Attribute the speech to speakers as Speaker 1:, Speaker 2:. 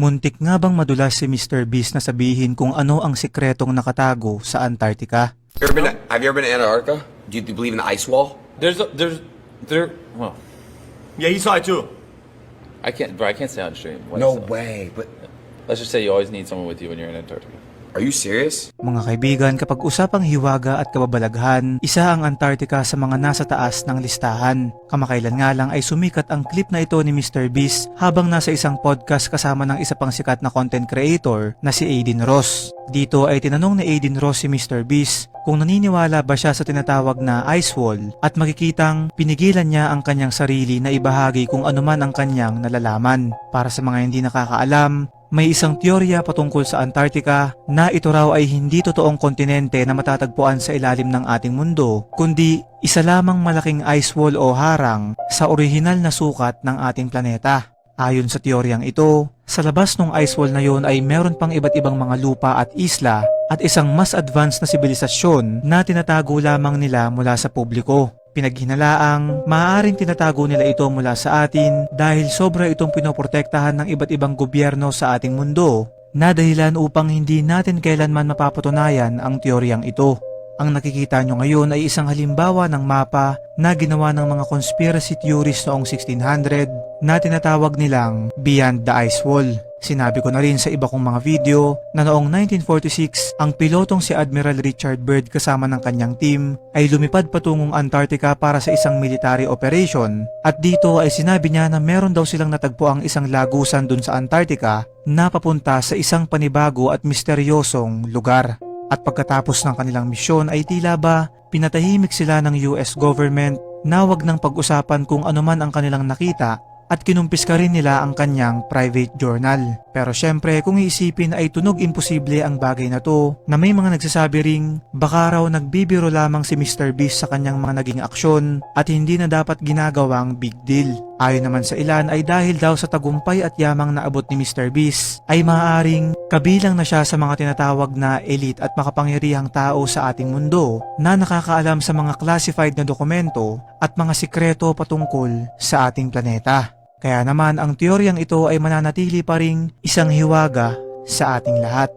Speaker 1: Muntik nga bang madulas si Mr. Beast na sabihin kung ano ang sikretong nakatago sa Antarctica?
Speaker 2: Have you ever been to Antarctica? Do you believe in the ice wall?
Speaker 3: Well,
Speaker 4: Yeah, he saw it too.
Speaker 3: I can't say on stream.
Speaker 2: No way, but
Speaker 3: Let's just say you always need someone with you when you're in Antarctica.
Speaker 2: are you serious?
Speaker 1: Mga kaibigan, kapag usapang hiwaga at kababalaghan, isa ang Antarctica sa mga nasa taas ng listahan. Kamakailan nga lang ay sumikat ang clip na ito ni Mr. Beast habang nasa isang podcast kasama ng isa pang sikat na content creator na si Aiden Ross. Dito ay tinanong ni Aiden Ross si Mr. Beast kung naniniwala ba siya sa tinatawag na ice wall at makikitang pinigilan niya ang kanyang sarili na ibahagi kung anuman ang kanyang nalalaman. Para sa mga hindi nakakaalam, may isang teorya patungkol sa Antarctica na ito raw ay hindi totoong kontinente na matatagpuan sa ilalim ng ating mundo, kundi isa lamang malaking ice wall o harang sa orihinal na sukat ng ating planeta. Ayon sa teoryang ito, sa labas ng ice wall na yon ay meron pang iba't ibang mga lupa at isla at isang mas advanced na sibilisasyon na tinatago lamang nila mula sa publiko. Pinaghinalaang maaaring tinatago nila ito mula sa atin dahil sobra itong pinoprotektahan ng iba't ibang gobyerno sa ating mundo na dahilan upang hindi natin kailanman mapapatunayan ang teoryang ito. Ang nakikita nyo ngayon ay isang halimbawa ng mapa na ginawa ng mga conspiracy theorists noong 1600 na tinatawag nilang Beyond the Ice Wall. Sinabi ko na rin sa iba kong mga video na noong 1946, ang pilotong si Admiral Richard Byrd kasama ng kanyang team ay lumipad patungong Antarctica para sa isang military operation at dito ay sinabi niya na meron daw silang natagpo ang isang lagusan dun sa Antarctica na papunta sa isang panibago at misteryosong lugar. At pagkatapos ng kanilang misyon ay tila ba pinatahimik sila ng US government na wag nang pag-usapan kung anuman ang kanilang nakita at kinumpis ka rin nila ang kanyang private journal. Pero syempre kung iisipin ay tunog imposible ang bagay na to na may mga nagsasabi ring baka raw nagbibiro lamang si Mr. Beast sa kanyang mga naging aksyon at hindi na dapat ginagawang big deal. Ayon naman sa ilan ay dahil daw sa tagumpay at yamang naabot ni Mr. Beast ay maaaring kabilang na siya sa mga tinatawag na elite at makapangyarihang tao sa ating mundo na nakakaalam sa mga classified na dokumento at mga sikreto patungkol sa ating planeta. Kaya naman ang teoryang ito ay mananatili pa ring isang hiwaga sa ating lahat.